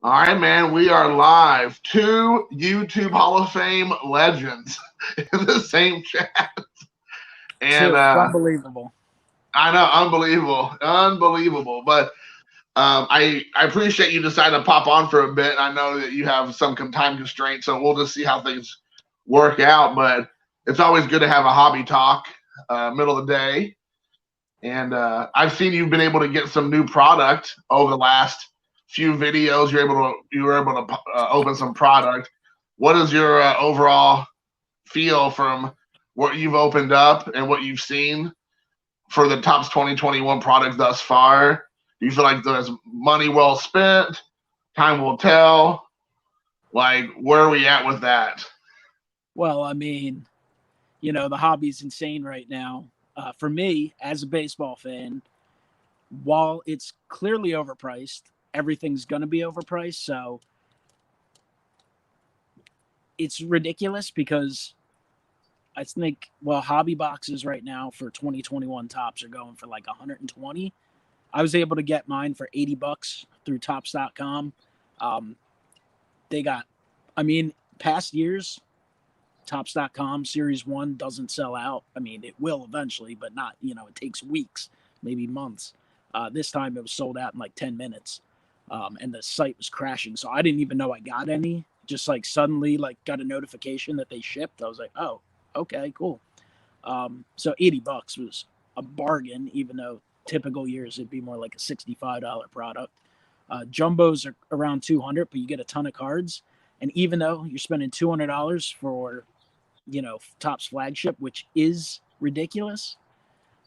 All right, man, we are live. Two YouTube Hall of Fame legends in the same chat. And Two. It's unbelievable. I know, unbelievable, unbelievable. But I appreciate you deciding to pop on for a bit. I know that you have some time constraints, so we'll just see how things work out. But it's always good to have a hobby talk, middle of the day. And I've seen you've been able to get some new product over the last few videos. You were able to open some product. What is your overall feel from what you've opened up and what you've seen for the Topps 2021 product thus far? Do you feel like there's money well spent? Time will tell. Like, where are we at with that? Well, I mean, the hobby's insane right now. For me, as a baseball fan, while it's clearly overpriced, everything's going to be overpriced. So it's ridiculous because I think, well, hobby boxes right now for 2021 tops are going for like 120. I was able to get mine for $80 through tops.com. Um, they got, I mean, past years, tops.com series 1 doesn't sell out. I mean, it will eventually, but not, it takes weeks, maybe months. This time it was sold out in like 10 minutes. And the site was crashing. So I didn't even know I got any. Just like suddenly like got a notification that they shipped. I was like, oh, okay, cool. So $80 was a bargain, even though typical years it'd be more like a $65 product. Jumbos are around 200, but you get a ton of cards. And even though you're spending $200 for, Topps flagship, which is ridiculous,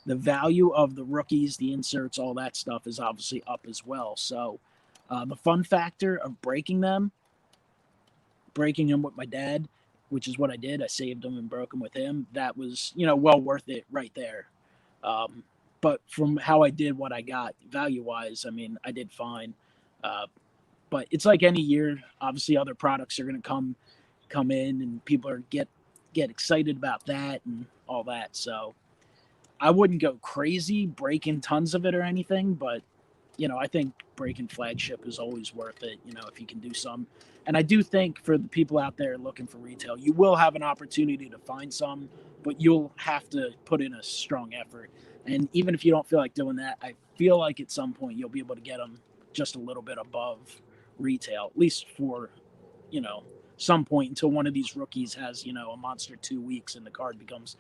the value of the rookies, the inserts, all that stuff is obviously up as well. So the fun factor of breaking them with my dad, which is what I did. I saved them and broke them with him. That was, well worth it right there. Um, but from how I did what I got value wise, I mean, I did fine. Uh, but it's like any year. Obviously, other products are going to come in, and people are get excited about that and all that. So I wouldn't go crazy breaking tons of it or anything, but I think breaking flagship is always worth it, if you can do some. And I do think for the people out there looking for retail, you will have an opportunity to find some, but you'll have to put in a strong effort. And even if you don't feel like doing that, I feel like at some point you'll be able to get them just a little bit above retail, at least for, you know, some point until one of these rookies has, a monster 2 weeks and the card becomes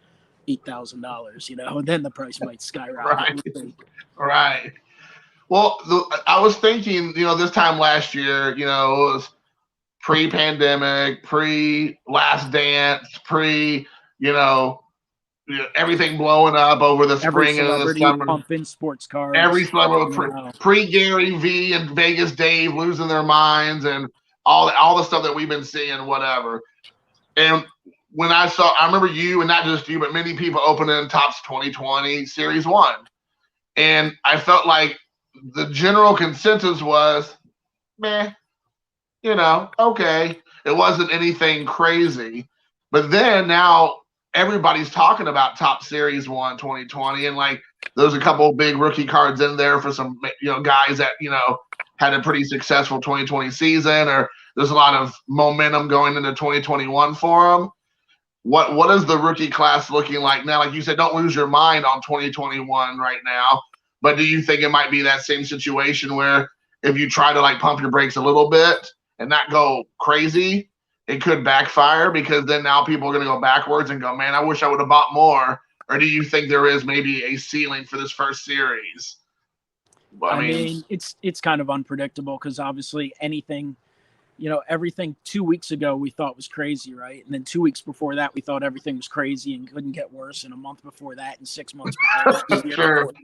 $8,000, and then the price might skyrocket. Right, right. Well, I was thinking, this time last year, it was pre-pandemic, pre-Last Dance, you know, everything blowing up over the Every spring and the celebrity summer. pumping sports Every cards, celebrity you know. pre-Gary V and Vegas Dave losing their minds and all the stuff that we've been seeing, whatever. And I remember you and not just you, but many people opening Topps 2020 Series 1. And I felt like the general consensus was, meh, okay. It wasn't anything crazy. But then now everybody's talking about Top Series 1 2020. And like, there's a couple big rookie cards in there for some, guys that, had a pretty successful 2020 season, or there's a lot of momentum going into 2021 for them. What is the rookie class looking like now? Like you said, don't lose your mind on 2021 right now. But do you think it might be that same situation where if you try to like pump your brakes a little bit and not go crazy, it could backfire because then now people are going to go backwards and go, man, I wish I would have bought more? Or do you think there is maybe a ceiling for this first series? I I mean, mean, it's kind of unpredictable because obviously anything, everything 2 weeks ago we thought was crazy, right? And then 2 weeks before that we thought everything was crazy and couldn't get worse. And a month before that, and 6 months before that, and a year sure, before.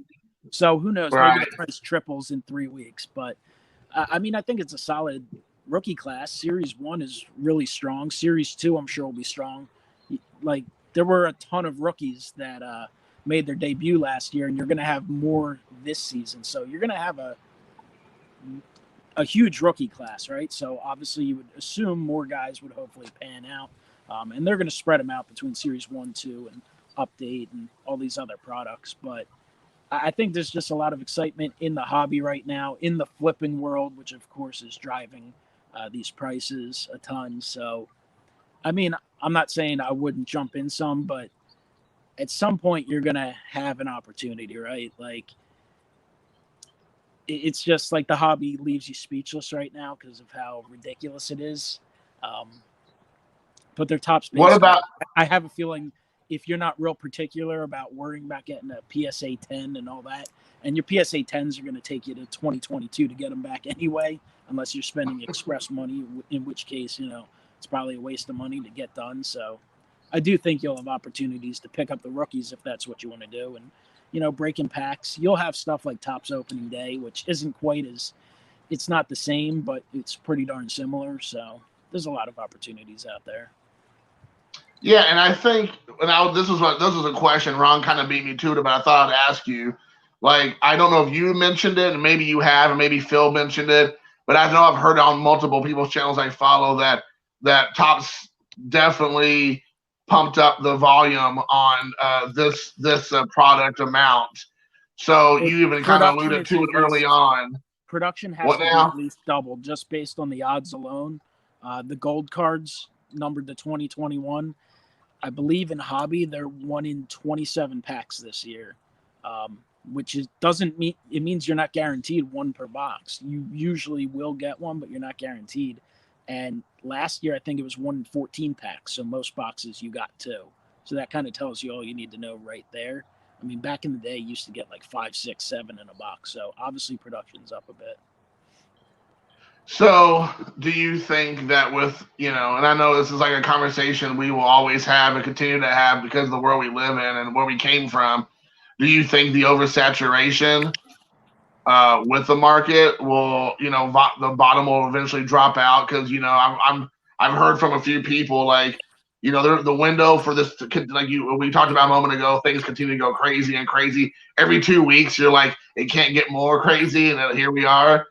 So who knows? Maybe the right. price triples in 3 weeks. But I mean, I think it's a solid rookie class. Series 1 is really strong. Series 2, I'm sure, will be strong. Like, there were a ton of rookies that made their debut last year, and you're going to have more this season. So you're going to have a huge rookie class, right? So obviously you would assume more guys would hopefully pan out. And they're going to spread them out between Series 1, 2, and Update and all these other products. But I think there's just a lot of excitement in the hobby right now, in the flipping world, which of course is driving these prices a ton. So, I mean, I'm not saying I wouldn't jump in some, but at some point you're gonna have an opportunity, right? Like, it's just like the hobby leaves you speechless right now because of how ridiculous it is. Um, but their top What space card, about I have a feeling if you're not real particular about worrying about getting a PSA 10 and all that, and your PSA 10s are going to take you to 2022 to get them back anyway, unless you're spending express money, in which case, it's probably a waste of money to get done. So I do think you'll have opportunities to pick up the rookies if that's what you want to do. And, breaking packs, you'll have stuff like Topps opening day, which isn't quite as, it's not the same, but it's pretty darn similar. So there's a lot of opportunities out there. Yeah, and I think this was a question Ron kind of beat me to it, but I thought I'd ask you. Like, I don't know if you mentioned it, and maybe you have, and maybe Phil mentioned it, but I know I've heard on multiple people's channels I follow that Topps definitely pumped up the volume on this product amount. So you even kind of Production alluded is to at it early least on. production has What to be now? at least doubled just based on the odds alone. The gold cards numbered to 2021. I believe in hobby they're 1 in 27 packs this year, which doesn't mean it means you're not guaranteed one per box. You usually will get one, but you're not guaranteed. And last year I think it was 1 in 14 packs, so most boxes you got 2. So that kind of tells you all you need to know right there. I mean, back in the day, you used to get like 5, 6, 7 in a box. So obviously production's up a bit. So, do you think that and I know this is like a conversation we will always have and continue to have because of the world we live in and where we came from, do you think the oversaturation with the market will, the bottom will eventually drop out? Because I've heard from a few people like, the window for this we talked about a moment ago, things continue to go crazy and crazy. Every 2 weeks, you're like, it can't get more crazy, and then here we are.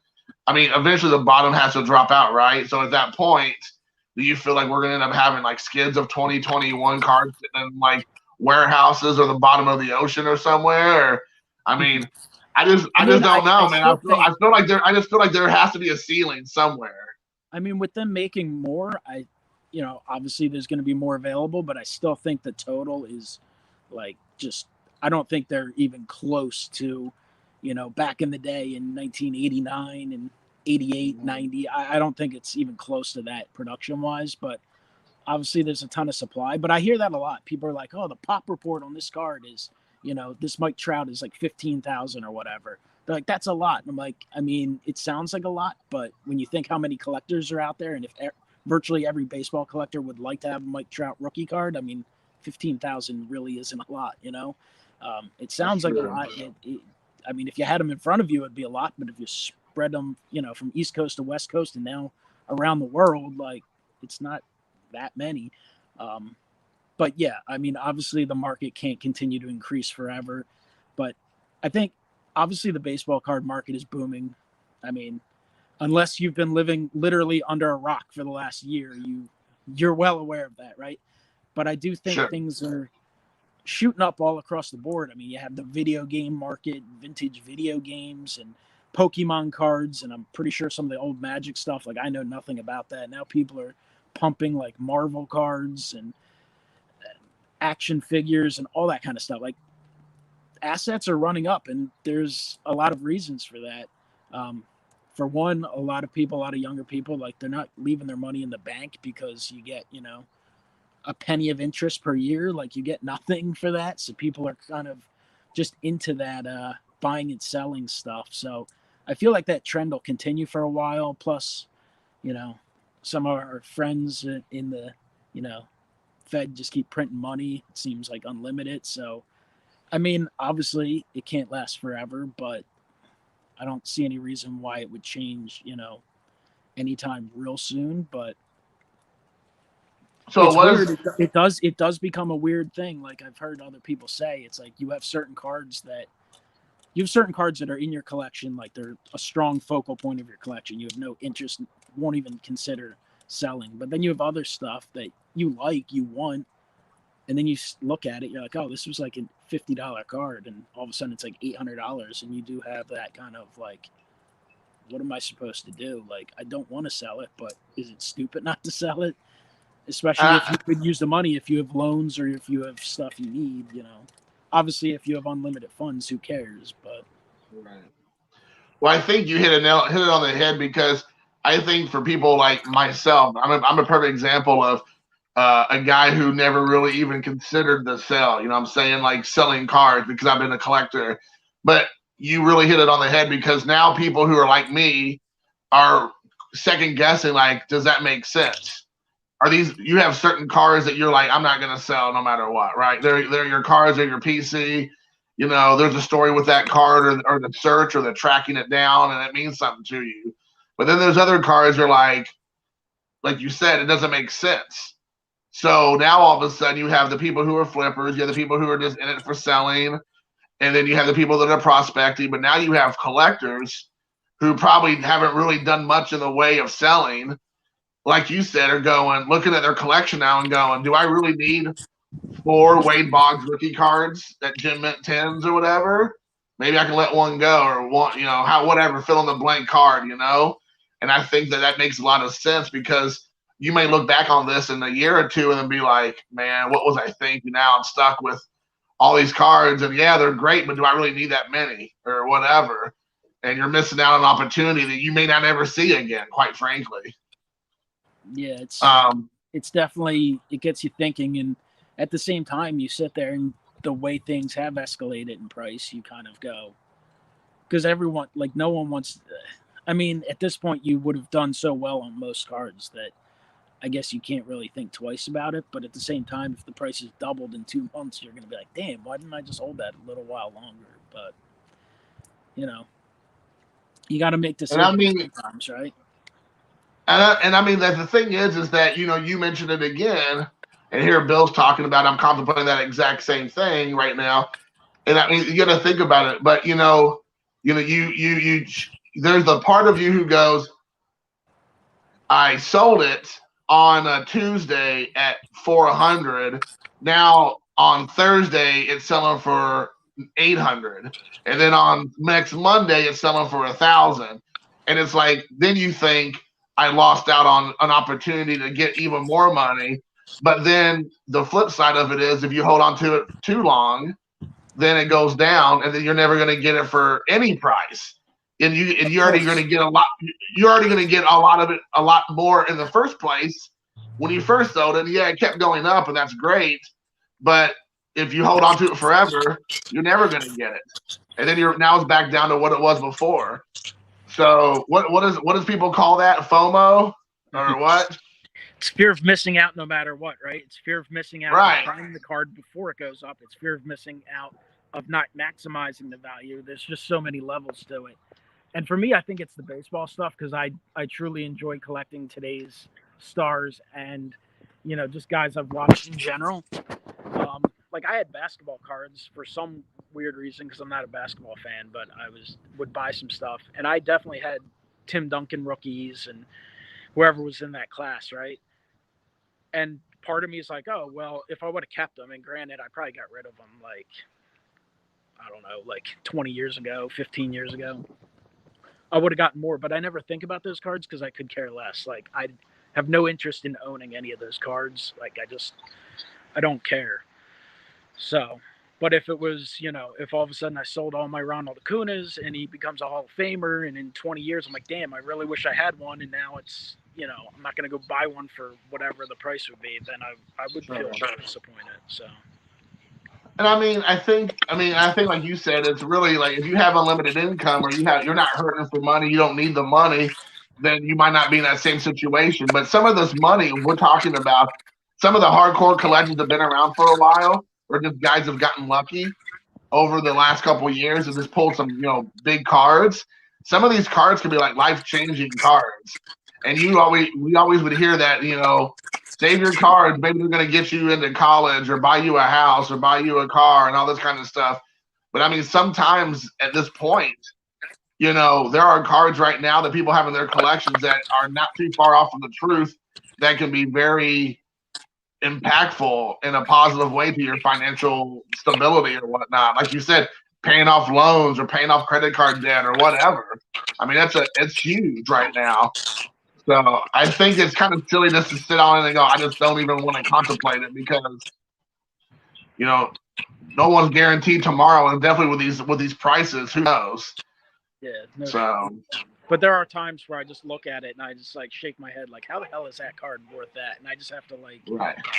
I mean, eventually the bottom has to drop out, right? So at that point, do you feel like we're going to end up having like skids of 2021 cards in like warehouses or the bottom of the ocean or somewhere? Or, I mean, I just don't know, man. I just feel like there has to be a ceiling somewhere. I mean, with them making more, obviously there's going to be more available, but I still think the total is like just, I don't think they're even close to, back in the day in 1989 and 88, 90. I don't think it's even close to that production wise, but obviously there's a ton of supply. But I hear that a lot. People are like, oh, the pop report on this card is, this Mike Trout is like 15,000 or whatever. They're like, that's a lot. And I'm like, I mean, it sounds like a lot, but when you think how many collectors are out there, and if virtually every baseball collector would like to have a Mike Trout rookie card, I mean, 15,000 really isn't a lot, It sounds like a lot. I mean, if you had them in front of you, it'd be a lot, but if you spread them, from East Coast to West Coast and now around the world, like, it's not that many. But yeah, I mean, obviously the market can't continue to increase forever, but I think obviously the baseball card market is booming. I mean, unless you've been living literally under a rock for the last year, you're well aware of that, right? But I do think things are shooting up all across the board. I mean, you have the video game market, vintage video games, and Pokemon cards, and I'm pretty sure some of the old Magic stuff. Like, I know nothing about that. Now people are pumping like Marvel cards and action figures and all that kind of stuff. Like, assets are running up, and there's a lot of reasons for that. For one, a lot of younger people, like, they're not leaving their money in the bank because you get, a penny of interest per year. Like, you get nothing for that. So people are kind of just into that buying and selling stuff. So I feel like that trend will continue for a while. Plus, some of our friends in the, Fed just keep printing money. It seems like unlimited. So, I mean, obviously it can't last forever, but I don't see any reason why it would change, anytime real soon. But So it's weird. It does become a weird thing. Like, I've heard other people say, it's like you have certain cards that are in your collection, like they're a strong focal point of your collection. You have no interest, won't even consider selling. But then you have other stuff that you like, you want, And then you look at it, you're like, oh, this was like a $50 card, and all of a sudden it's like $800, and you do have that kind of like, what am I supposed to do? Like, I don't want to sell it, but is it stupid not to sell it? Especially if you could use the money, if you have loans or if you have stuff you need, you know. Obviously, if you have unlimited funds, who cares? But right. Well, I think you hit it on the head, because I think for people like myself, I'm a perfect example of a guy who never really even considered the sell. You know what I'm saying? Like selling cards, because I've been a collector. But you really hit it on the head, because now people who are like me are second guessing, like, does that make sense? Are these, you have certain cards that you're like, I'm not gonna sell no matter what, right? They're your cards, they're your PC. You know, there's a story with that card, or the search, or the tracking it down, and it means something to you. But then there's other cards you're like you said, it doesn't make sense. So now all of a sudden you have the people who are flippers, you have the people who are just in it for selling, and then you have the people that are prospecting. But now you have collectors who probably haven't really done much in the way of selling, like you said, are looking at their collection now and going, do I really need 4 Wade Boggs rookie cards that Jim Mint 10s or whatever? Maybe I can let one go, or one, whatever, fill in the blank card, And I think that makes a lot of sense, because you may look back on this in a year or two and then be like, man, what was I thinking? Now I'm stuck with all these cards, and yeah, they're great, but do I really need that many or whatever? And you're missing out on an opportunity that you may not ever see again, quite frankly. Yeah, it's definitely, it gets you thinking, and at the same time, you sit there and the way things have escalated in price, you kind of go, because everyone, like, no one wants. I mean, at this point, you would have done so well on most cards that I guess you can't really think twice about it. But at the same time, if the price has doubled in 2 months, you're going to be like, damn, why didn't I just hold that a little while longer? But you got to make decisions sometimes, right? And I mean that the thing is that you mentioned it again, and here Bill's talking about, I'm contemplating that exact same thing right now, and I mean you got to think about it. But you there's the part of you who goes, I sold it on a Tuesday at 400. Now on Thursday it's selling for 800, and then on next Monday it's selling for 1,000, and it's like, then you think, I lost out on an opportunity to get even more money. But then the flip side of it is, if you hold on to it too long, then it goes down, and then you're never going to get it for any price. And you're already going to get a lot. You're already going to get a lot of it, a lot more in the first place when you first sold it. Yeah, it kept going up, and that's great. But if you hold on to it forever, you're never going to get it. And then now it's back down to what it was before. So what does people call that? FOMO or what? It's fear of missing out no matter what, right? It's fear of missing out of buying the card before it goes up. It's fear of missing out of not maximizing the value. There's just so many levels to it. And for me, I think it's the baseball stuff, because I truly enjoy collecting today's stars and, just guys I've watched in general. Like, I had basketball cards for some weird reason, because I'm not a basketball fan, but I would buy some stuff, and I definitely had Tim Duncan rookies and whoever was in that class, right? And part of me is like, oh, well, if I would have kept them, and granted, I probably got rid of them, like, I don't know, like 20 years ago, 15 years ago, I would have gotten more. But I never think about those cards because I could care less. Like, I have no interest in owning any of those cards. Like, I don't care. So, but if it was, if all of a sudden I sold all my Ronald Acunas and he becomes a Hall of Famer, and in 20 years I'm like, damn, I really wish I had one, and now it's, I'm not going to go buy one for whatever the price would be, then I would feel disappointed. So. And I think like you said, it's really like, if you have unlimited income, or you're not hurting for money, you don't need the money, then you might not be in that same situation. But some of this money we're talking about, some of the hardcore collectors have been around for a while, or just guys have gotten lucky over the last couple of years and just pulled some, big cards. Some of these cards could be like life-changing cards. And we always would hear that, save your cards, maybe they're going to get you into college, or buy you a house, or buy you a car, and all this kind of stuff. But sometimes at this point, there are cards right now that people have in their collections that are not too far off from the truth, that can be very impactful in a positive way to your financial stability or whatnot. Like you said, paying off loans or paying off credit card debt or whatever. I mean, it's huge right now. So I think it's kind of silly just to sit on it and go, I just don't even want to contemplate it because, you know, no one's guaranteed tomorrow, and definitely with these prices, who knows? Yeah. No, so, but there are times where I just look at it and I just like shake my head, like, how the hell is that card worth that? And I just have to like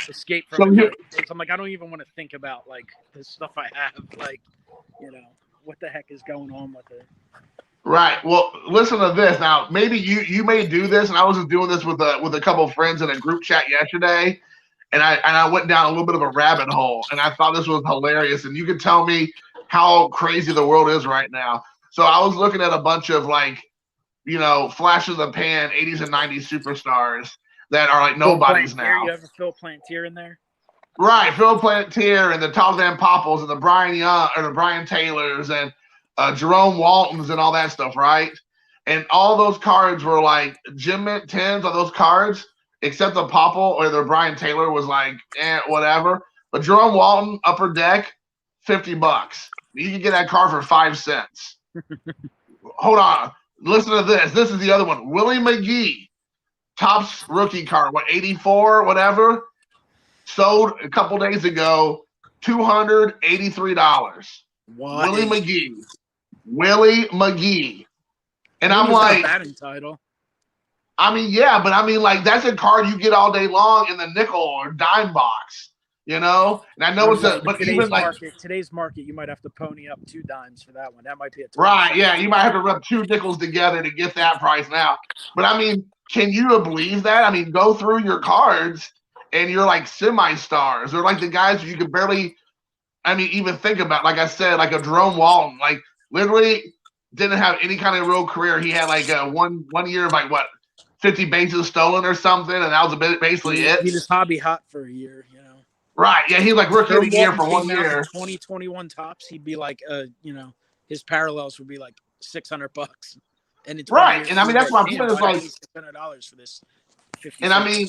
escape from it. I'm like, I don't even want to think about like the stuff I have, like, you know, what the heck is going on with it. Right. Well, listen to this. Now, maybe you may do this, and I was just doing this with a couple of friends in a group chat yesterday, and I went down a little bit of a rabbit hole, and I thought this was hilarious. And you can tell me how crazy the world is right now. So I was looking at a bunch of like, you know, flash of the pan 80s and 90s superstars that are like nobodies now. You have a Phil Plantier in there? Right, Phil Plantier and the Todd Van Poppels and the Brian Young or the Brian Taylors and Jerome Waltons and all that stuff, right? And all those cards were like Gem Mint 10s on those cards, except the Popple or the Brian Taylor was like, whatever. But Jerome Walton, upper deck, $50. You can get that card for 5 cents. Hold on. Listen to this. This is the other one. Willie McGee, Topps rookie card, 84, whatever. Sold a couple days ago, $283. What? Willie McGee. And I'm like, batting title. I mean, yeah, but I mean, like, that's a card you get all day long in the nickel or dime box, you know? And I know but even like today's market, you might have to pony up 2 dimes for that one. That might be a right, yeah, you might have to rub 2 nickels together to get that price now. But I mean, can you believe that? I mean, go through your cards and you're like semi-stars or like the guys you could barely, I mean, even think about. Like I said, like a Jerome Walton, like literally didn't have any kind of real career. He had like a one year of like 50 bases stolen or something, and that was basically it. He was hobby hot for a year, you know. Right? Yeah, he like rookie of the year for 1 year. 2021 Topps, he'd be like, you know, his parallels would be like $600, and it's right. And I mean, that's my point. Is like $600 for this. And I mean,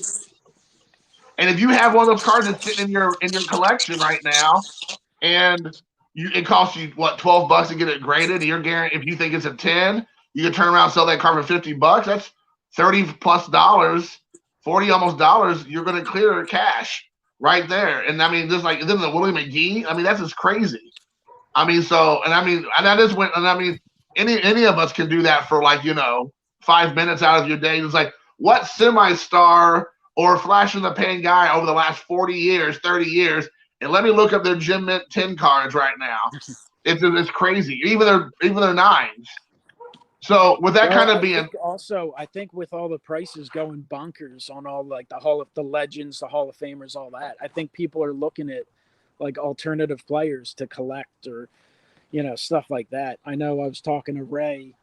and if you have one of those cards that's sitting in your collection right now, and it costs you $12 to get it graded, you're guaranteed. If you think it's a 10, you can turn around and sell that card for $50. That's $30+ 40 almost dollars. You're going to clear cash right there. And I mean, just like then the Willie McGee, I mean, that's just crazy. I mean, so and I mean, and I just went and I mean, any of us can do that for like 5 minutes out of your day. It's like what semi-star or flash in the pan guy over the last 40 years, 30 years, and let me look up their Gem Mint 10 cards right now. It's crazy. Even their 9s. So with that kind of being I think with all the prices going bonkers on all like the legends, the Hall of Famers, all that, I think people are looking at like alternative players to collect or stuff like that. I know I was talking to Ray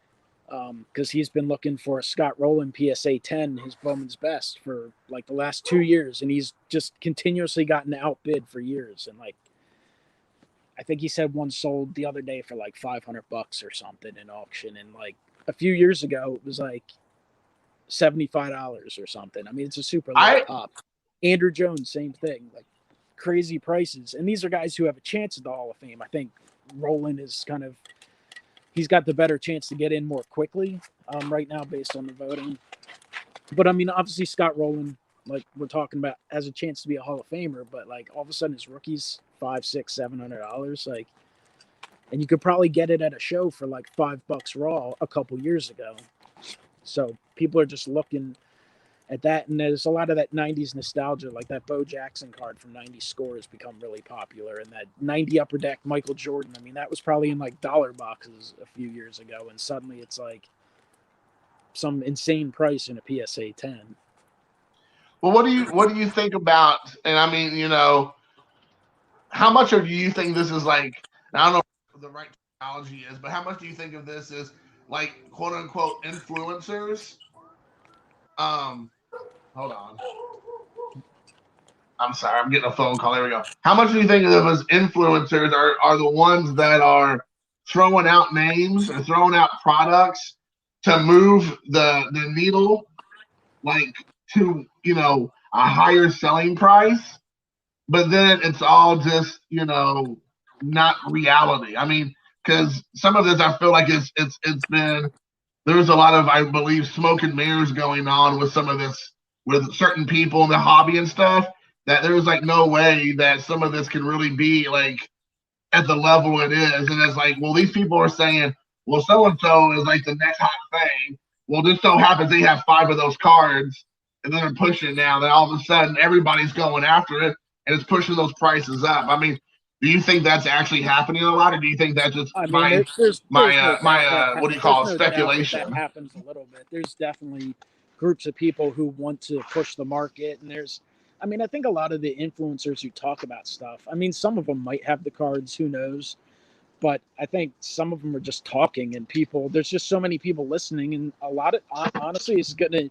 because he's been looking for a Scott Rowland PSA 10, his Bowman's Best, for like the last 2 years, and he's just continuously gotten outbid for years. And like, I think he said one sold the other day for like $500 or something in auction, and like a few years ago it was like $75 or something. I mean, it's a super low top. Andrew Jones, same thing, like crazy prices. And these are guys who have a chance at the Hall of Fame. I think Rowland is he's got the better chance to get in more quickly right now based on the voting. But I mean, obviously Scott Rowland, like we're talking about, has a chance to be a Hall of Famer, but like all of a sudden his rookie's $500, $600, $700, like, and you could probably get it at a show for like $5 raw a couple years ago. So people are just looking at that, and there's a lot of that 90s nostalgia, like that Bo Jackson card from 90 Score has become really popular, and that 90 Upper Deck Michael Jordan, I mean, that was probably in like dollar boxes a few years ago, and suddenly it's like some insane price in a PSA 10. Well, what do you think about, and I mean, how much do you think this is like, I don't know what the right terminology is, but how much do you think of this as like quote unquote influencers? Hold on. I'm sorry, I'm getting a phone call. There we go. How much do you think of them as influencers are the ones that are throwing out names or throwing out products to move the needle like to a higher selling price? but then it's all just, not reality. I mean, because some of this I feel like it's been, there's a lot of, I believe, smoke and mirrors going on with some of this, with certain people in the hobby and stuff, that there's like no way that some of this can really be like at the level it is. And it's like, well, these people are saying, well, so and so is like the next hot thing. Well, just so happens they have 5 of those cards, and then they're pushing it now. Then all of a sudden, everybody's going after it, and it's pushing those prices up. I mean, do you think that's actually happening a lot, or do you think that's just I mean, my there's no doubt what do you there's call it, no doubt that that speculation? happens a little bit. There's definitely groups of people who want to push the market, and I mean, I think a lot of the influencers who talk about stuff. I mean, some of them might have the cards, who knows? But I think some of them are just talking, and people. There's just so many people listening, and a lot of honestly, it's gonna.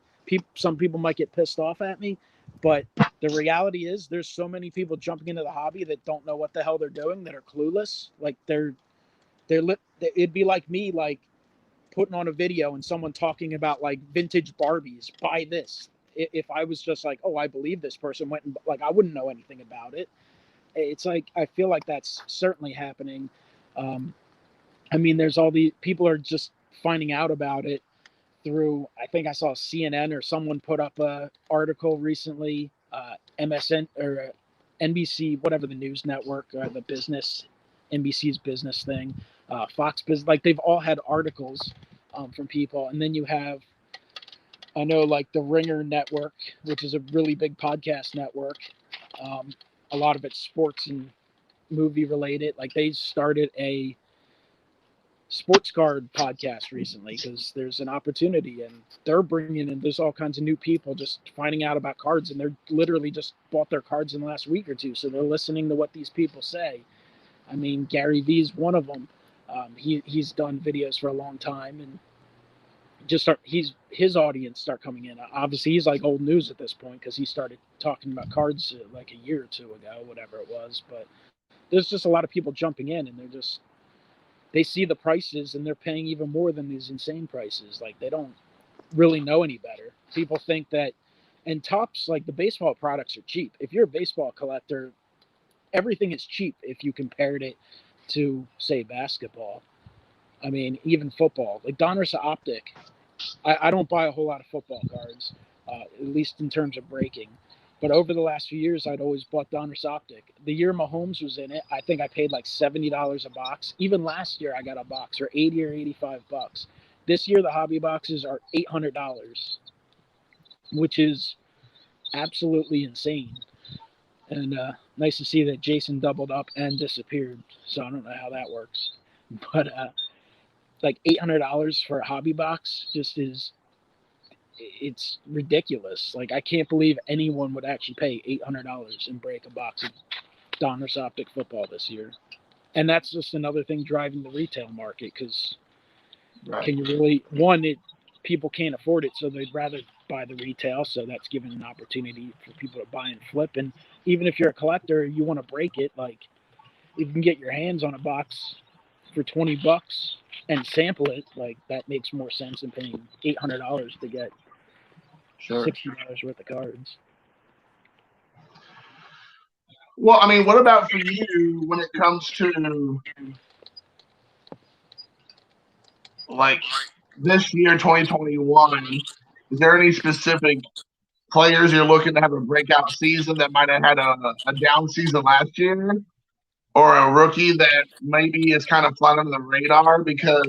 Some people might get pissed off at me, but the reality is, there's so many people jumping into the hobby that don't know what the hell they're doing, that are clueless. Like it'd be like me, like putting on a video and someone talking about like vintage Barbies. Buy this. If I was just like, oh, I believe this person went and like, I wouldn't know anything about it. It's like I feel like that's certainly happening. Um, I mean, there's all the people are just finding out about it through. I think I saw CNN or someone put up a article recently. MSN or NBC, whatever the news network, the business, NBC's business thing, Fox Business. Like they've all had articles from people, and then you have, I know, like the Ringer Network, which is a really big podcast network. Um, a lot of it's sports and movie related. Like they started a sports card podcast recently because there's an opportunity, and they're bringing in, there's all kinds of new people just finding out about cards, and they're literally just bought their cards in the last week or two, so they're listening to what these people say. I mean, Gary Vee's one of them. He's done videos for a long time, and his audience start coming in. Obviously he's like old news at this point because he started talking about cards like a year or two ago, whatever it was. But there's just a lot of people jumping in, and they see the prices, and they're paying even more than these insane prices. Like they don't really know any better. People think that, and tops, like the baseball products are cheap. If you're a baseball collector, everything is cheap if you compared it to, say, basketball. I mean, even football. Like Donruss Optic, I don't buy a whole lot of football cards, at least in terms of breaking. But over the last few years, I'd always bought Donruss Optic. The year Mahomes was in it, I think I paid like $70 a box. Even last year, I got a box for 80 or 85 bucks. This year, the hobby boxes are $800, which is absolutely insane. And nice to see that Jason doubled up and disappeared. So I don't know how that works, but like $800 for a hobby box just is, it's ridiculous. Like I can't believe anyone would actually pay $800 and break a box of Donruss Optic football this year. And that's just another thing driving the retail market, because Right. can you really, one, people can't afford it, so they'd rather buy the retail. So that's giving an opportunity for people to buy and flip. And even if you're a collector, you want to break it, like if you can get your hands on a box for 20 bucks and sample it, like that makes more sense than paying $800 to get Sure. $60 worth of cards. Well, I mean, what about for you when it comes to like this year, 2021? Is there any specific players you're looking to have a breakout season that might have had a down season last year, or a rookie that maybe is kind of flying under the radar? Because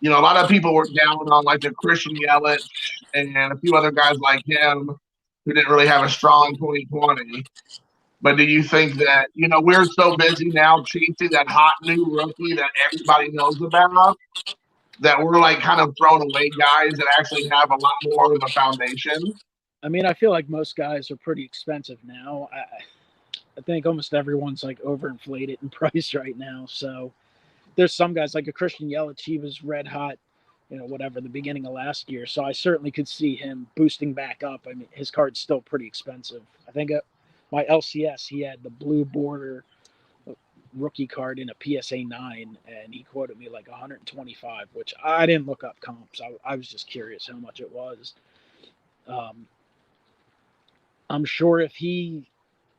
a lot of people were down on like the Christian Yelich and a few other guys like him who didn't really have a strong 2020. But do you think that, we're so busy now chasing that hot new rookie that everybody knows about, that we're like kind of throwing away guys that actually have a lot more of a foundation? I mean, I feel like most guys are pretty expensive now. I think almost everyone's like overinflated in price right now. So there's some guys like a Christian Yelich, he was red hot, whatever, the beginning of last year. So I certainly could see him boosting back up. I mean, his card's still pretty expensive. I think my LCS, he had the blue border rookie card in a PSA 9, and he quoted me like 125, which I didn't look up comps. I was just curious how much it was. Um, I'm sure if he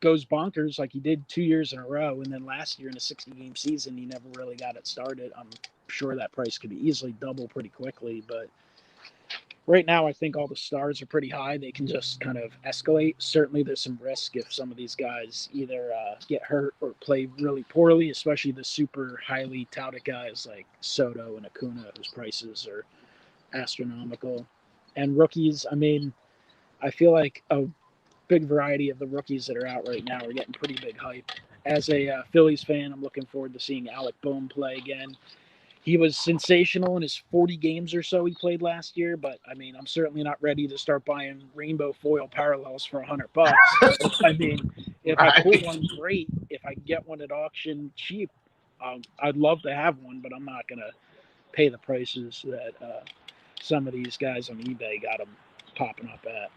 goes bonkers like he did 2 years in a row, and then last year in a 60-game season, he never really got it started. I'm sure that price could easily double pretty quickly, but right now I think all the stars are pretty high. They can just kind of escalate. Certainly there's some risk if some of these guys either get hurt or play really poorly, especially the super highly touted guys like Soto and Acuna, whose prices are astronomical. And rookies, I mean, I feel like a big variety of the rookies that are out right now are getting pretty big hype. As a Phillies fan, I'm looking forward to seeing Alec Bohm play again. He was sensational in his 40 games or so he played last year, but I mean, I'm certainly not ready to start buying rainbow foil parallels for $100. I mean, if I pull one, great. If I get one at auction cheap, I'd love to have one, but I'm not gonna pay the prices that some of these guys on eBay got them popping up at.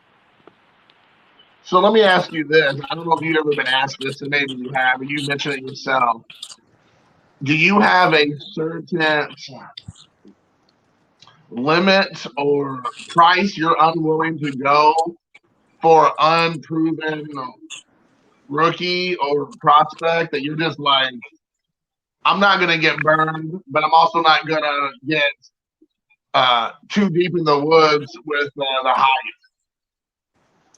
So let me ask you this. I don't know if you've ever been asked this, and maybe you have, and you mentioned it yourself. Do you have a certain limit or price you're unwilling to go for unproven rookie or prospect that you're just like, I'm not going to get burned, but I'm also not going to get too deep in the woods with the hype?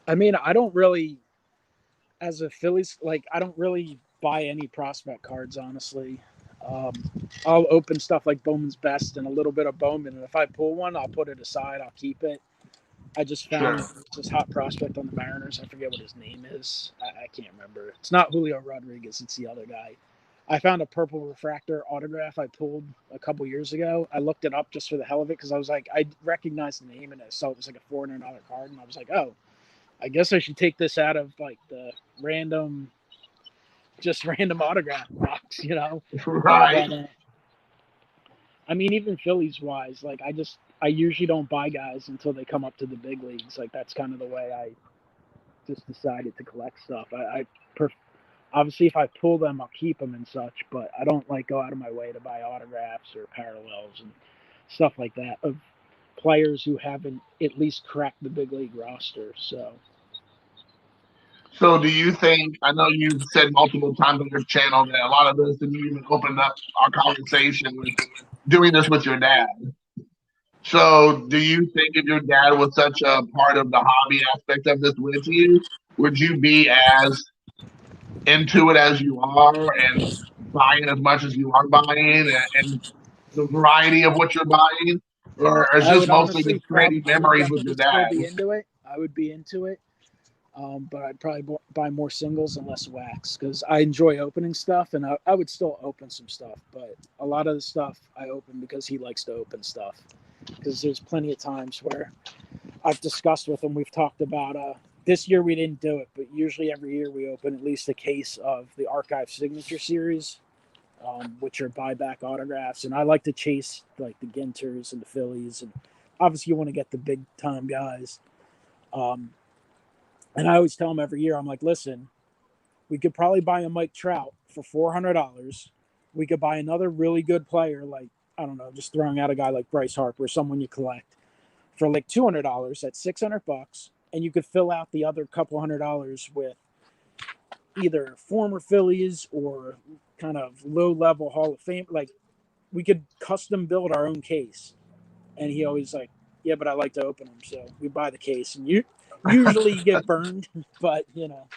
I mean, I don't really, as a Phillies, like, I don't really buy any prospect cards, honestly. I'll open stuff like Bowman's Best and a little bit of Bowman, and if I pull one, I'll put it aside. I'll keep it. I just found this hot prospect on the Mariners. I forget what his name is. I can't remember. It's not Julio Rodriguez. It's the other guy. I found a purple refractor autograph I pulled a couple years ago. I looked it up just for the hell of it because I was like, I recognized the name and I saw it was like a $400 card, and I was like, oh, I guess I should take this out of like the random autograph box, you know? Right. But, I mean, even Phillies wise, like I usually don't buy guys until they come up to the big leagues. Like that's kind of the way I just decided to collect stuff. Obviously if I pull them, I'll keep them and such, but I don't like go out of my way to buy autographs or parallels and stuff like that of players who haven't at least cracked the big league roster. So do you think, I know you've said multiple times on your channel that a lot of this, and you even opened up our conversation with doing this with your dad. So do you think if your dad was such a part of the hobby aspect of this with you, would you be as into it as you are and buying as much as you are buying and the variety of what you're buying? Or is I this would mostly honestly just creating memories with your still dad? be into it. I would be into it. But I'd probably buy more singles and less wax because I enjoy opening stuff, and I would still open some stuff. But a lot of the stuff I open because he likes to open stuff. Because there's plenty of times where I've discussed with him. We've talked about this year we didn't do it, but usually every year we open at least a case of the Archive Signature Series, which are buyback autographs. And I like to chase like the Ginters and the Phillies, and obviously you want to get the big time guys. And I always tell them every year, I'm like, listen, we could probably buy a Mike Trout for $400. We could buy another really good player, like, I don't know, just throwing out a guy like Bryce Harper, someone you collect, for like $200. That's $600. And you could fill out the other couple $100 with either former Phillies or kind of low-level Hall of Fame. Like, we could custom build our own case. And he always like, yeah, but I like to open them. So we buy the case. And usually you get burned, but, you know,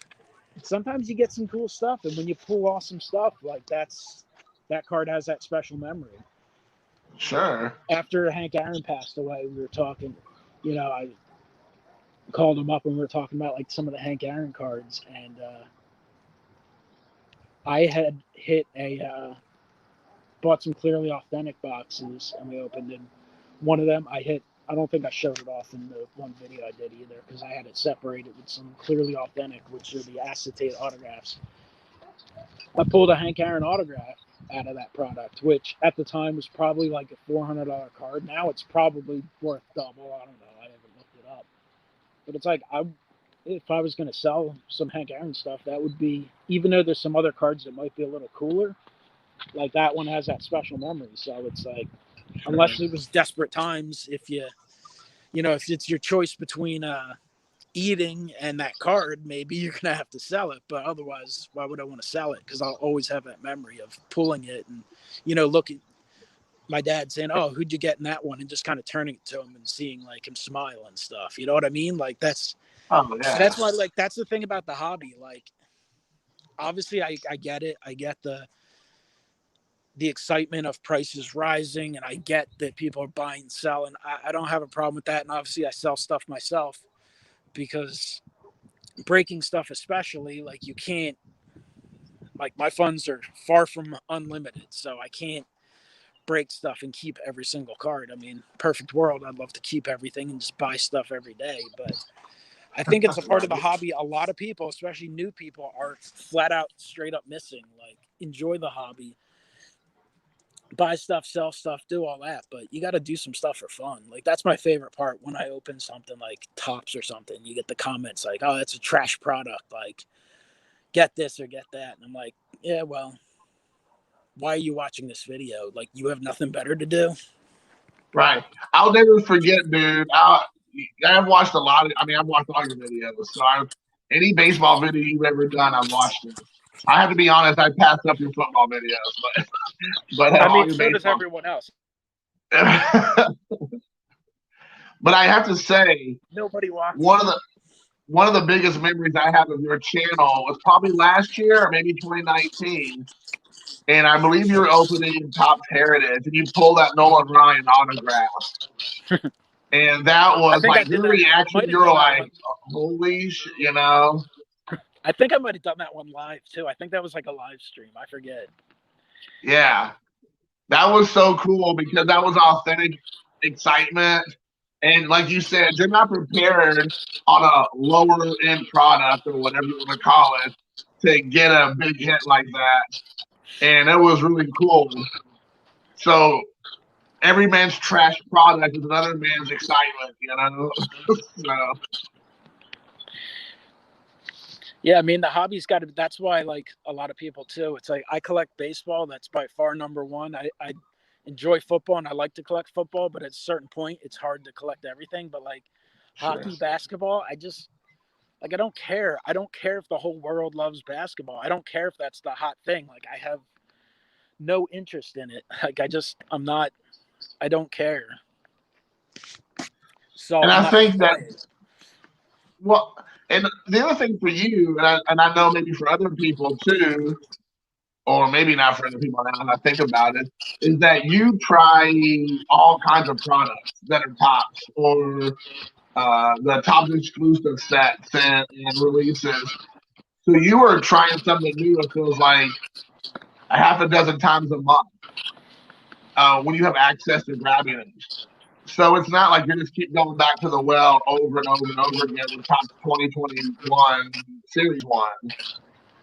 sometimes you get some cool stuff. And when you pull awesome stuff, like that card has that special memory. Sure. After Hank Aaron passed away, we were talking, you know, I called him up and we were talking about like some of the Hank Aaron cards. And I had bought some clearly authentic boxes and we opened it. One of them I don't think I showed it off in the one video I did either because I had it separated with some clearly authentic, which are the acetate autographs. I pulled a Hank Aaron autograph out of that product, which at the time was probably like a $400 card. Now it's probably worth double. I don't know. I haven't looked it up. But it's like, if I was going to sell some Hank Aaron stuff, that would be, even though there's some other cards that might be a little cooler, like that one has that special memory. So it's like, unless it was desperate times, if it's your choice between eating and that card, maybe you're gonna have to sell it. But otherwise, why would I want to sell it? Because I'll always have that memory of pulling it and, looking my dad saying, "Oh, who'd you get in that one?" and just kind of turning it to him and seeing like him smile and stuff. You know what I mean? Like that's why, like, that's the thing about the hobby. Like, obviously, I get it. I get the excitement of prices rising, and I get that people are buying and selling. I don't have a problem with that, and obviously, I sell stuff myself because breaking stuff, especially, like, you can't. Like, my funds are far from unlimited, so I can't break stuff and keep every single card. I mean, perfect world, I'd love to keep everything and just buy stuff every day, but I think it's a part of the hobby. A lot of people, especially new people, are flat out straight up missing. Like, enjoy the hobby, buy stuff, sell stuff, do all that, but you got to do some stuff for fun. Like, that's my favorite part when I open something like Tops or something. You get the comments like, "Oh, that's a trash product. Like, get this or get that." And I'm like, yeah, well, why are you watching this video? Like, you have nothing better to do? Right. I'll never forget, dude. I've watched a lot of. I mean, I've watched all your videos. So any baseball video you've ever done, I've watched it. I have to be honest. I passed up your football videos, but I all mean, your so does baseball. everyone else. But I have to say, Nobody watches. one of the biggest memories I have of your channel was probably last year or maybe 2019. And I believe you were opening Topps Heritage, and you pulled that Nolan Ryan autograph. And that was like your reaction. You were like, "Holy shit!" You know. I think I might have done that one live too. I think that was like a live stream. I forget. Yeah, that was so cool because that was authentic excitement. And like you said, you're not prepared on a lower end product or whatever you want to call it to get a big hit like that. And it was really cool. So every man's trash product is another man's excitement, you know. So. Yeah, I mean, the hobby's got to. That's why, like, a lot of people too. It's like, I collect baseball. That's by far number one. I enjoy football and I like to collect football, but at a certain point, it's hard to collect everything. But like hockey, basketball, I just like, I don't care. I don't care if the whole world loves basketball. I don't care if that's the hot thing. Like, I have no interest in it. Like, I'm not. I don't care. So, and I think that, well, and the other thing for you, and I know maybe for other people too, or maybe not for other people now that I think about it, is that you try all kinds of products that are Tops or the Tops exclusive sets and releases. So you are trying something new. It feels like a half a dozen times a month when you have access to grabbing it. So it's not like you just keep going back to the well over and over and over again with Topps 2021 Series 1.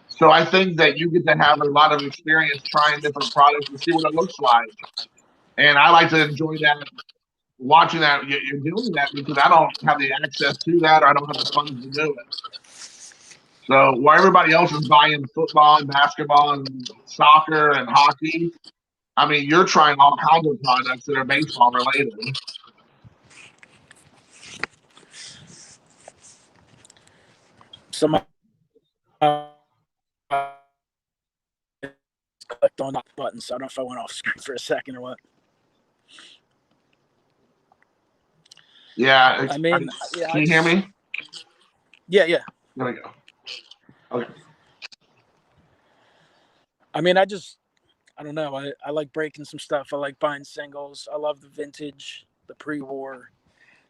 So I think that you get to have a lot of experience trying different products and see what it looks like. And I like to enjoy that, watching that you're doing that because I don't have the access to that or I don't have the funds to do it. So while everybody else is buying football and basketball and soccer and hockey, I mean, you're trying all kinds of products that are baseball related. Somebody clicked on that button, so I don't know if I went off screen for a second or what. Yeah. I mean, can you hear me? Yeah. There we go. Okay. I mean, I don't know. I like breaking some stuff. I like buying singles. I love the vintage, the pre-war,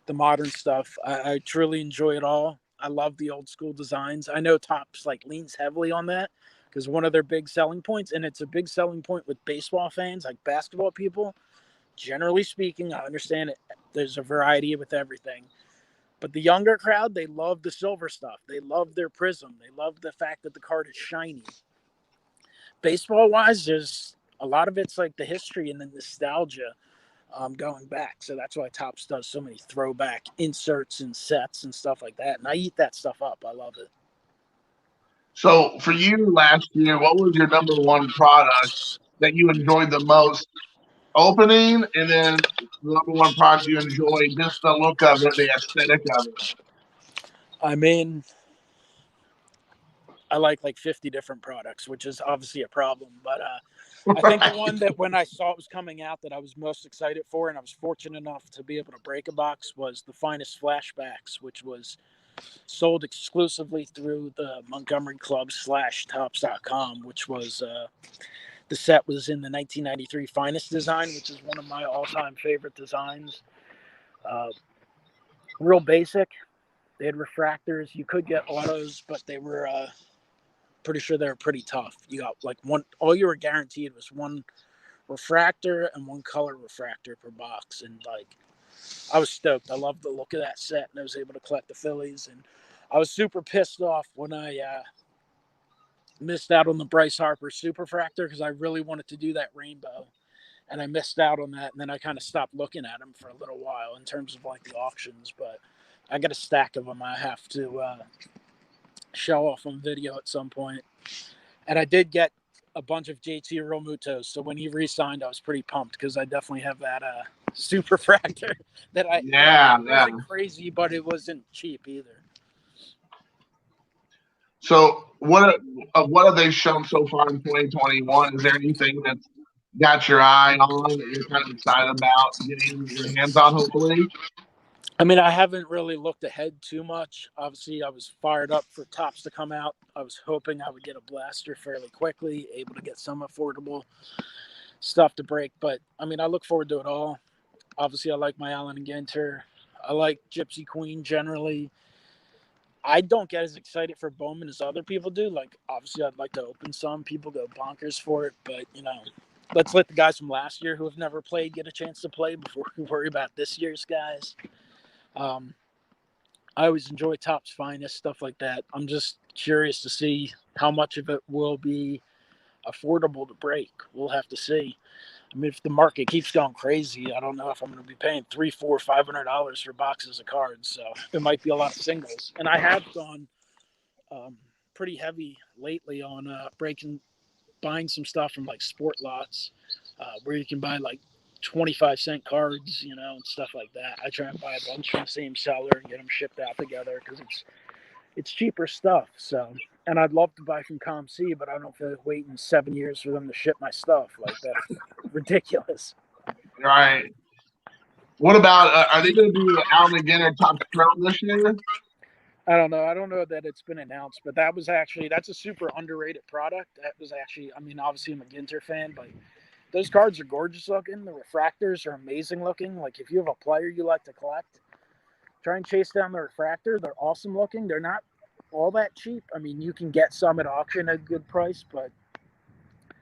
the modern stuff. I truly enjoy it all. I love the old school designs. I know Topps like leans heavily on that because one of their big selling points, and it's a big selling point with baseball fans, like basketball people, generally speaking, I understand it. There's a variety with everything. But the younger crowd, they love the silver stuff. They love their prism. They love the fact that the card is shiny. Baseball wise, there's a lot of it's like the history and the nostalgia going back. So that's why Topps does so many throwback inserts and sets and stuff like that. And I eat that stuff up. I love it. So for you last year, what was your number one product that you enjoyed the most opening? And then the number one product you enjoyed, just the look of it, the aesthetic of it? I mean, I like 50 different products, which is obviously a problem. But I think the one that when I saw it was coming out that I was most excited for, and I was fortunate enough to be able to break a box, was the Finest Flashbacks, which was sold exclusively through the Montgomery Club / Tops.com, which was the set was in the 1993 Finest design, which is one of my all-time favorite designs. Real basic. They had refractors. You could get autos, but they were pretty sure they were pretty tough. You got like one. All you were guaranteed was one refractor and one color refractor per box, and like I was stoked. I loved the look of that set, and I was able to collect the Phillies. And I was super pissed off when I missed out on the Bryce Harper Superfractor because I really wanted to do that rainbow, and I missed out on that. And then I kind of stopped looking at them for a little while in terms of like the auctions. But I got a stack of them. I have to show off on video at some point. And I did get a bunch of JT Realmutos. So when he re-signed, I was pretty pumped because I definitely have that Superfractor that I it wasn't crazy, but it wasn't cheap either. So what have they shown so far in 2021? Is there anything that's got your eye on that you're kind of excited about getting your hands on, hopefully? I mean, I haven't really looked ahead too much. Obviously, I was fired up for Tops to come out. I was hoping I would get a blaster fairly quickly, able to get some affordable stuff to break. But, I mean, I look forward to it all. Obviously, I like my Allen and Ginter. I like Gypsy Queen generally. I don't get as excited for Bowman as other people do. Like, obviously, I'd like to open some. People go bonkers for it. But, you know, let's let the guys from last year who have never played get a chance to play before we worry about this year's guys. I always enjoy Topps Finest, stuff like that. I'm just curious to see how much of it will be affordable to break. We'll have to see. I mean, if the market keeps going crazy, I don't know if I'm going to be paying $300, $400, $500 for boxes of cards. So it might be a lot of singles. And I have gone pretty heavy lately on buying some stuff from like Sport Lots, where you can buy like 25-cent cards, you know, and stuff like that. I try and buy a bunch from the same seller and get them shipped out together because it's cheaper stuff. So, and I'd love to buy from ComC, but I don't feel like waiting 7 years for them to ship my stuff. Like, that's ridiculous. Right. What about, are they going to do the Allen and Ginter Topps Chrome this year? I don't know. I don't know that it's been announced, but that's a super underrated product. That was actually, I mean, obviously I'm a Ginter fan, but those cards are gorgeous looking. The refractors are amazing looking. Like, if you have a player you like to collect, try and chase down the refractor. They're awesome looking. They're not all that cheap. I mean, you can get some at auction at a good price, but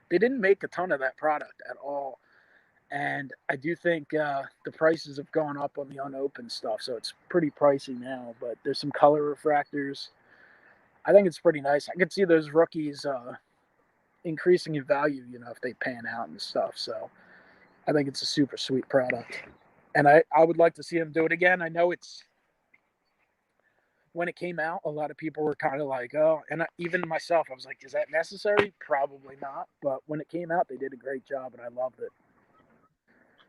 they didn't make a ton of that product at all. And I do think the prices have gone up on the unopened stuff, so it's pretty pricey now. But there's some color refractors. I think it's pretty nice. I could see those rookies increasing in value, you know, if they pan out and stuff. So I think it's a super sweet product. And I would like to see them do it again. I know it's, when it came out, a lot of people were kind of like, oh, and even myself, I was like, is that necessary? Probably not. But when it came out, they did a great job, and I loved it.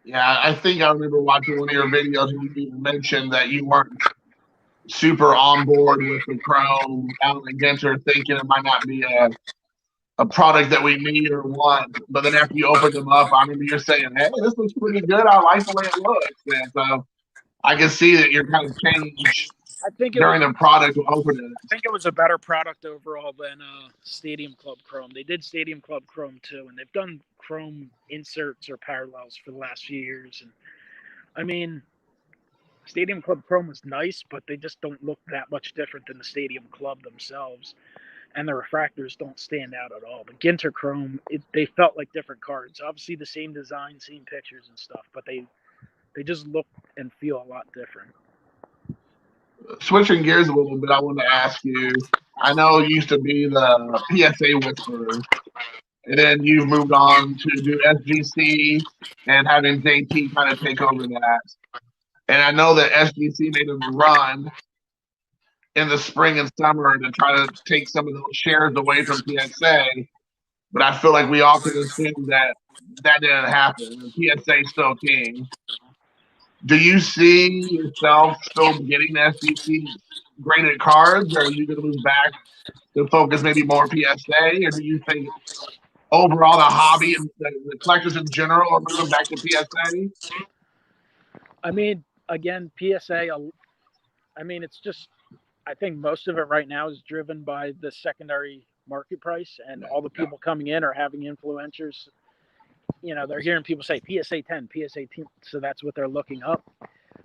Yeah, I think I remember watching one of your videos and you mentioned that you weren't super on board with the Chrome Allen and Ginter, thinking it might not be a product that we need or want. But then after you opened them up, I remember you're saying, hey, this looks pretty good. I like the way it looks. And so I can see that you're kind of changed during the product opening. I think it was a better product overall than Stadium Club Chrome. They did Stadium Club Chrome too, and they've done Chrome inserts or parallels for the last few years. And I mean, Stadium Club Chrome was nice, but they just don't look that much different than the Stadium Club themselves. And the refractors don't stand out at all. The Ginter Chrome, they felt like different cards. Obviously the same design, same pictures and stuff, but they just look and feel a lot different. Switching gears a little bit, I want to ask you, I know you used to be the PSA whisperer, and then you've moved on to do SGC and having JT kind of take over that. And I know that SGC made a run in the spring and summer to try to take some of those shares away from PSA. But I feel like we all can assume that didn't happen. PSA still king. Do you see yourself still getting SGC graded cards, or are you going to move back to focus maybe more PSA, or do you think overall the hobby and the collectors in general are moving back to PSA? I mean, again, PSA. I mean, it's just. I think most of it right now is driven by the secondary market price, and all the people coming in are having influencers. You know, they're hearing people say PSA 10, PSA 10, so that's what they're looking up.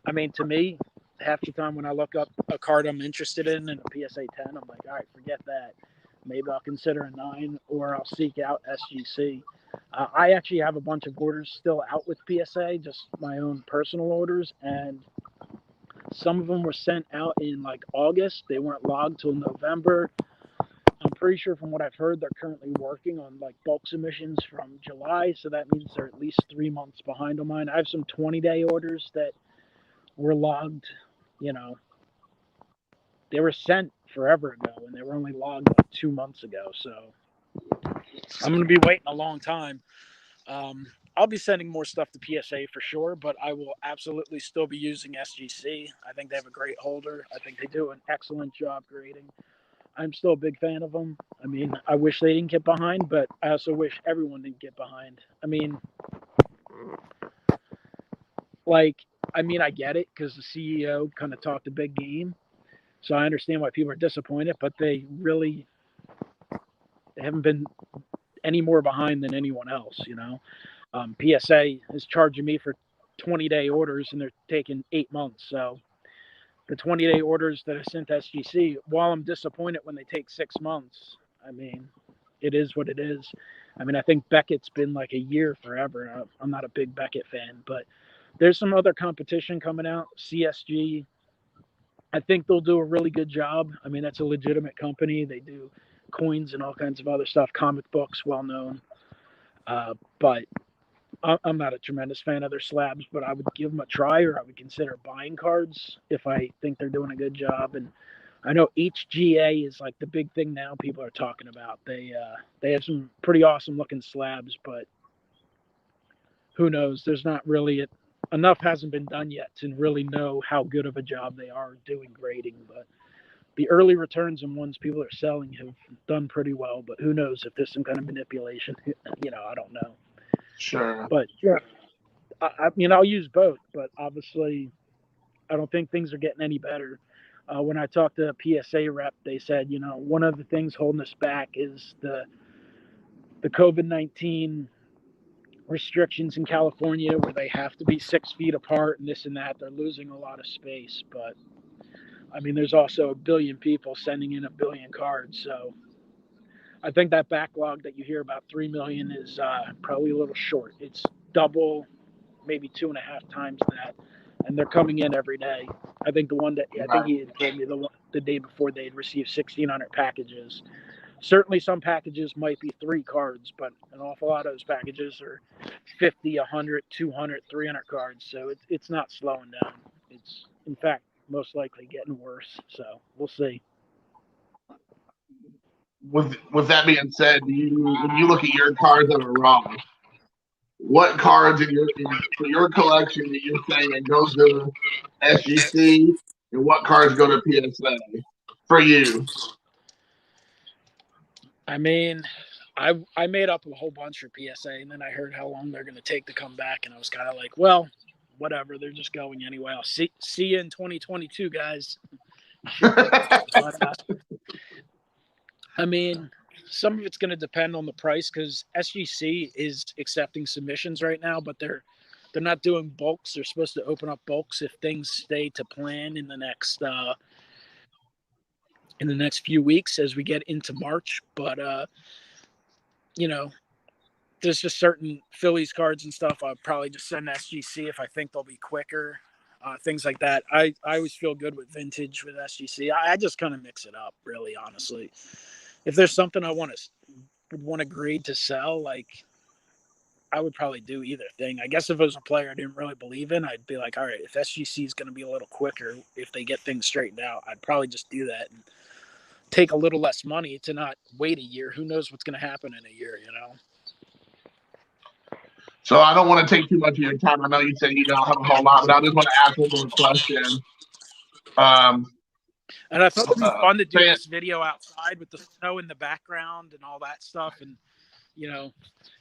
I mean, to me, half the time when I look up a card I'm interested in a PSA 10, I'm like, all right, forget that. Maybe I'll consider a 9 or I'll seek out SGC. I actually have a bunch of orders still out with PSA, just my own personal orders, and some of them were sent out in like August. They weren't logged till November. I'm pretty sure from what I've heard, they're currently working on like bulk submissions from July. So that means they're at least 3 months behind on mine. I have some 20-day orders that were logged, you know, they were sent forever ago and they were only logged like 2 months ago. So I'm going to be waiting a long time. I'll be sending more stuff to PSA for sure, but I will absolutely still be using SGC. I think they have a great holder. I think they do an excellent job grading. I'm still a big fan of them. I mean, I wish they didn't get behind, but I also wish everyone didn't get behind. I mean, I get it because the CEO kind of talked a big game. So I understand why people are disappointed, but they haven't been any more behind than anyone else, you know. PSA is charging me for 20-day orders and they're taking 8 months. So the 20-day orders that I sent to SGC, while I'm disappointed when they take 6 months, I mean, it is what it is. I mean, I think Beckett's been like a year forever. I'm not a big Beckett fan, but there's some other competition coming out. CSG, I think they'll do a really good job. I mean, that's a legitimate company. They do coins and all kinds of other stuff, comic books, well known. But I'm not a tremendous fan of their slabs, but I would give them a try, or I would consider buying cards if I think they're doing a good job. And I know HGA is like the big thing now people are talking about. They have some pretty awesome looking slabs, but who knows? There's not really enough hasn't been done yet to really know how good of a job they are doing grading. But the early returns and ones people are selling have done pretty well. But who knows if there's some kind of manipulation? You know, I don't know. Sure. But yeah, I mean, I'll use both, but obviously, I don't think things are getting any better. When I talked to a PSA rep, they said, you know, one of the things holding us back is the COVID-19 restrictions in California, where they have to be 6 feet apart and this and that. They're losing a lot of space, but I mean, there's also a billion people sending in a billion cards, so I think that backlog that you hear about 3 million is probably a little short. It's double, maybe 2.5 times that, and they're coming in every day. I think the one that I think he had told me the day before they'd received 1,600 packages. Certainly, some packages might be 3 cards, but an awful lot of those packages are 50, 100, 200, 300 cards. So it's not slowing down. It's in fact most likely getting worse. So we'll see. With that being said, when you look at your cards that are wrong, what cards for your collection that you're saying that goes to SGC, and what cards go to PSA for you? I mean, I made up a whole bunch for PSA, and then I heard how long they're going to take to come back, and I was kind of like, well, whatever. They're just going anyway. I'll see you in 2022, guys. But, I mean, some of it's going to depend on the price because SGC is accepting submissions right now, but they're not doing bulks. They're supposed to open up bulks if things stay to plan in the next few weeks as we get into March. But you know, there's just certain Phillies cards and stuff. I'll probably just send SGC if I think they'll be quicker. Things like that. I always feel good with vintage with SGC. I just kind of mix it up, really, honestly. If there's something I would want to grade to sell, like I would probably do either thing. I guess if it was a player I didn't really believe in, I'd be like, all right, if SGC is going to be a little quicker, if they get things straightened out, I'd probably just do that and take a little less money to not wait a year. Who knows what's going to happen in a year, you know? So I don't want to take too much of your time. I know you said you don't have a whole lot, but I just want to ask one more question. And I thought it'd be fun to do fan- this video outside with the snow in the background and all that stuff. And, you know,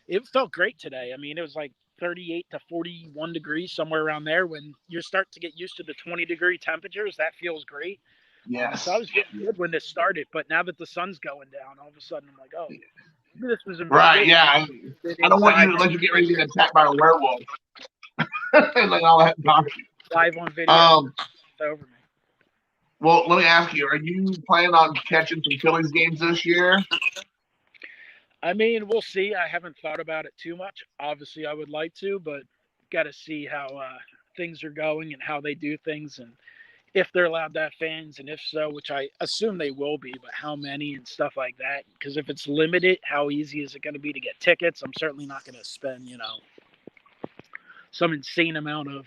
it felt great today. I mean, it was like 38 to 41 degrees, somewhere around there. When you start to get used to the 20-degree temperatures, that feels great. Yes. So I was getting good when this started. But now that the sun's going down, all of a sudden I'm like, oh, maybe this was a mistake. Right, yeah. I don't want you to let you get ready to get attacked by a werewolf. And like all that talk. Live on video. It's over me. Well, let me ask you, are you planning on catching some Phillies games this year? I mean, we'll see. I haven't thought about it too much. Obviously, I would like to, but got to see how things are going and how they do things and if they're allowed to have fans, and if so, which I assume they will be, but how many and stuff like that. Because if it's limited, how easy is it going to be to get tickets? I'm certainly not going to spend, some insane amount of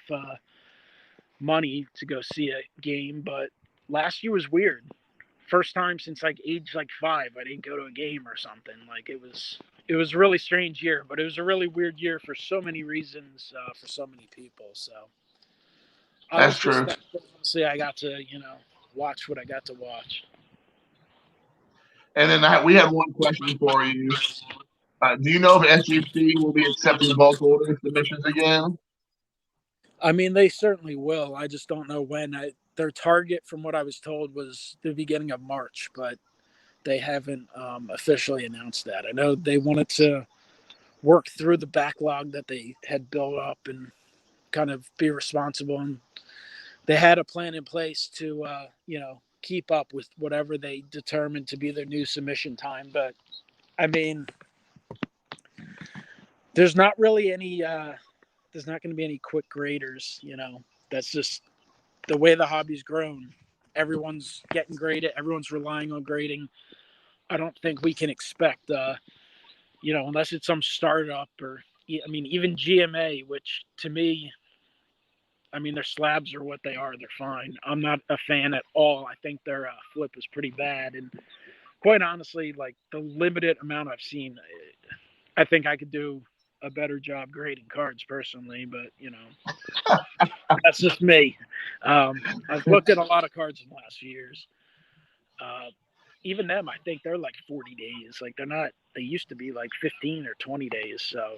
money to go see a game. But last year was weird. First time since like age 5, I didn't go to a game or something. Like it was a really strange year, but it was a really weird year for so many reasons for so many people. So That's true. Honestly, I got to watch what I got to watch. And then we have one question for you. Do you know if SGC will be accepting bulk order submissions again? I mean, they certainly will. I just don't know when. Their target, from what I was told, was the beginning of March, but they haven't officially announced that. I know they wanted to work through the backlog that they had built up and kind of be responsible. And they had a plan in place to, keep up with whatever they determined to be their new submission time. But, I mean, there's not really any there's not going to be any quick graders. That's just the way the hobby's grown. Everyone's getting graded. Everyone's relying on grading. I don't think we can expect, unless it's some startup or, even GMA, which to me, their slabs are what they are. They're fine. I'm not a fan at all. I think their flip is pretty bad. And quite honestly, like the limited amount I've seen, I think I could do a better job grading cards personally, but that's just me. I've looked at a lot of cards in the last few years. Even them, I think they're like 40 days. Like they used to be like 15 or 20 days. So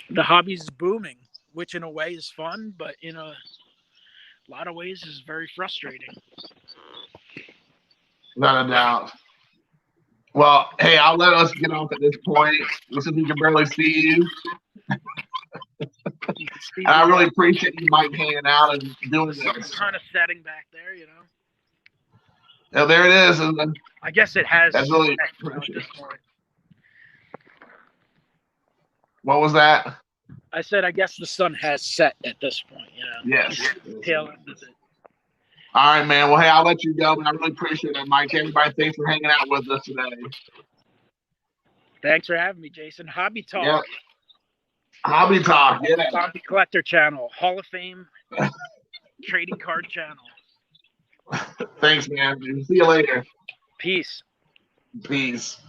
the hobby's booming, which in a way is fun, but in a lot of ways is very frustrating. Not a doubt. Well, hey, I'll let us get off at this point. Since we can barely see you. I really appreciate you, Mike, hanging out and doing this. Some kind of setting back there, Yeah, there it is. And I guess it has. That's really at this point. What was that? I said, I guess the sun has set at this point. Yes. Tail end of it. All right, man. Well, hey, I'll let you go, but I really appreciate it, Mike. Everybody, thanks for hanging out with us today. Thanks for having me, Jason. Hobby Talk. Yep. Hobby Talk. Yeah. Hobby Collector Channel. Hall of Fame Trading Card Channel. Thanks, man. See you later. Peace. Peace.